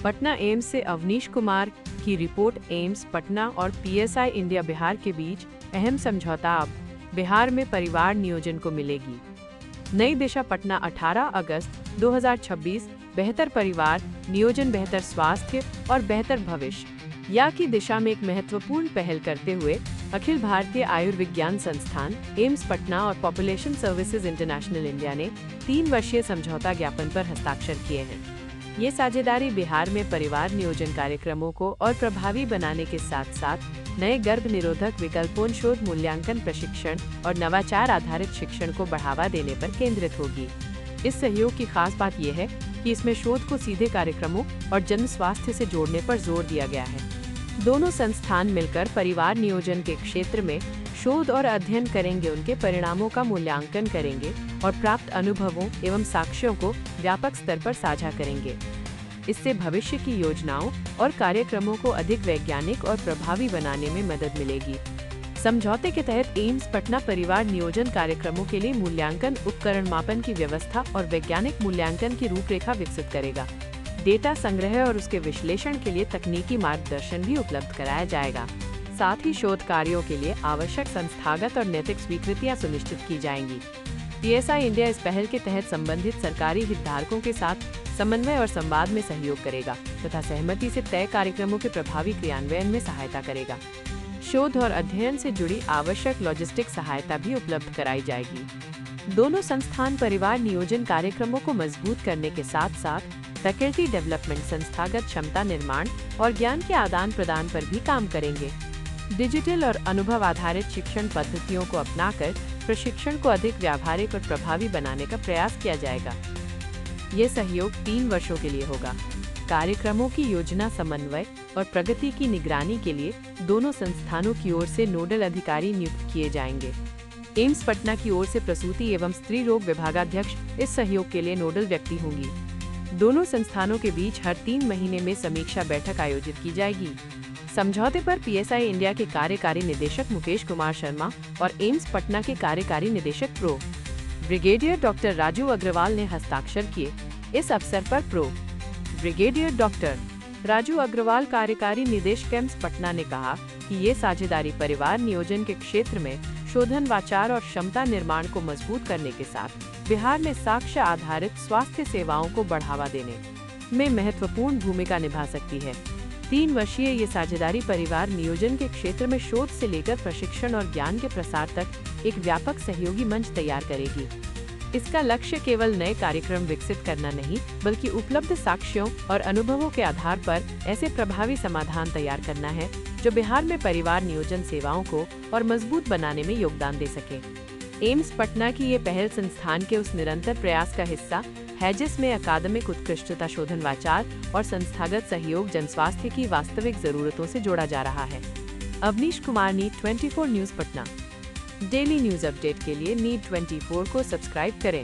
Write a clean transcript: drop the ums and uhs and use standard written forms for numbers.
Patna AIIMS से अवनीश कुमार की report. AIIMS Patna और पीएसआई इंडिया बिहार के बीच अहम समझौता। अब बिहार में परिवार नियोजन को मिलेगी नई दिशा। पटना 18 अगस्त 2026। बेहतर परिवार नियोजन, बेहतर स्वास्थ्य और बेहतर भविष्य या की दिशा में एक महत्वपूर्ण पहल करते हुए अखिल भारतीय आयुर्विज्ञान संस्थान एम्स पटना और पॉपुलेशन सर्विसेज इंटरनेशनल इंडिया ने 3 वर्षीय समझौता ज्ञापन पर हस्ताक्षर किए हैं। ये साझेदारी बिहार में परिवार नियोजन कार्यक्रमों को और प्रभावी बनाने के साथ साथ नए गर्भ निरोधक विकल्पों, शोध, मूल्यांकन, प्रशिक्षण और नवाचार आधारित शिक्षण को बढ़ावा देने पर केंद्रित होगी। इस सहयोग की खास बात यह है कि इसमें शोध को सीधे कार्यक्रमों और जन स्वास्थ्य से जोड़ने पर जोर दिया गया है। दोनों संस्थान मिलकर परिवार नियोजन के क्षेत्र में शोध और अध्ययन करेंगे, उनके परिणामों का मूल्यांकन करेंगे और प्राप्त अनुभवों एवं साक्ष्यों को व्यापक स्तर पर साझा करेंगे। इससे भविष्य की योजनाओं और कार्यक्रमों को अधिक वैज्ञानिक और प्रभावी बनाने में मदद मिलेगी। समझौते के तहत एम्स पटना परिवार नियोजन कार्यक्रमों के लिए मूल्यांकन उपकरण, मापन की व्यवस्था और वैज्ञानिक मूल्यांकन की रूपरेखा विकसित करेगा। डेटा संग्रह और उसके विश्लेषण के लिए तकनीकी मार्गदर्शन भी उपलब्ध कराया जाएगा। साथ ही शोध कार्यों के लिए आवश्यक संस्थागत और नैतिक स्वीकृतियां सुनिश्चित की जाएंगी। पीएसआई इंडिया इस पहल के तहत संबंधित सरकारी हितधारकों के साथ समन्वय और संवाद में सहयोग करेगा तथा सहमति से तय कार्यक्रमों के प्रभावी क्रियान्वयन में सहायता करेगा। शोध और अध्ययन से जुड़ी आवश्यक लॉजिस्टिक सहायता भी उपलब्ध कराई जाएगी। दोनों संस्थान परिवार नियोजन कार्यक्रमों को मजबूत करने के साथ साथ फैकल्टी डेवलपमेंट, संस्थागत क्षमता निर्माण और ज्ञान के आदान प्रदान पर भी काम करेंगे। डिजिटल और अनुभव आधारित शिक्षण पद्धतियों को अपनाकर प्रशिक्षण को अधिक व्यावहारिक और प्रभावी बनाने का प्रयास किया जाएगा। ये सहयोग 3 वर्षों के लिए होगा। कार्यक्रमों की योजना, समन्वय और प्रगति की निगरानी के लिए दोनों संस्थानों की ओर से नोडल अधिकारी नियुक्त किए जाएंगे। एम्स पटना की ओर से प्रसूति एवं स्त्री रोग विभागाध्यक्ष इस सहयोग के लिए नोडल व्यक्ति होंगी। दोनों संस्थानों के बीच हर 3 महीने में समीक्षा बैठक आयोजित की जाएगी। समझौते पर पीएसआई इंडिया के कार्यकारी निदेशक मुकेश कुमार शर्मा और एम्स पटना के कार्यकारी निदेशक prof. Brigadier doctor Raju Agrawal ने हस्ताक्षर किए। इस अवसर पर prof. Brigadier doctor Raju Agrawal, कार्यकारी निदेशक एम्स पटना, ने कहा कि ये साझेदारी परिवार नियोजन के क्षेत्र में शोधन, वाचार और क्षमता निर्माण को मजबूत करने के साथ बिहार में साक्ष्य आधारित स्वास्थ्य सेवाओं को बढ़ावा देने में महत्वपूर्ण भूमिका निभा सकती है। 3 वर्षीय ये साझेदारी परिवार नियोजन के क्षेत्र में शोध से लेकर प्रशिक्षण और ज्ञान के प्रसार तक एक व्यापक सहयोगी मंच तैयार करेगी। इसका लक्ष्य केवल नए कार्यक्रम विकसित करना नहीं, बल्कि उपलब्ध साक्ष्यों और अनुभवों के आधार पर ऐसे प्रभावी समाधान तैयार करना है जो बिहार में परिवार नियोजन सेवाओं को और मजबूत बनाने में योगदान दे सके। एम्स पटना की ये पहल संस्थान के उस निरंतर प्रयास का हिस्सा है जिसमें अकादमिक उत्कृष्टता, शोधन, वाचार और संस्थागत सहयोग जनस्वास्थ्य की वास्तविक जरूरतों से जोड़ा जा रहा है। Avneesh Kumar, neat 24 news Patna. Daily news update के लिए नीट 24 को सब्सक्राइब करें।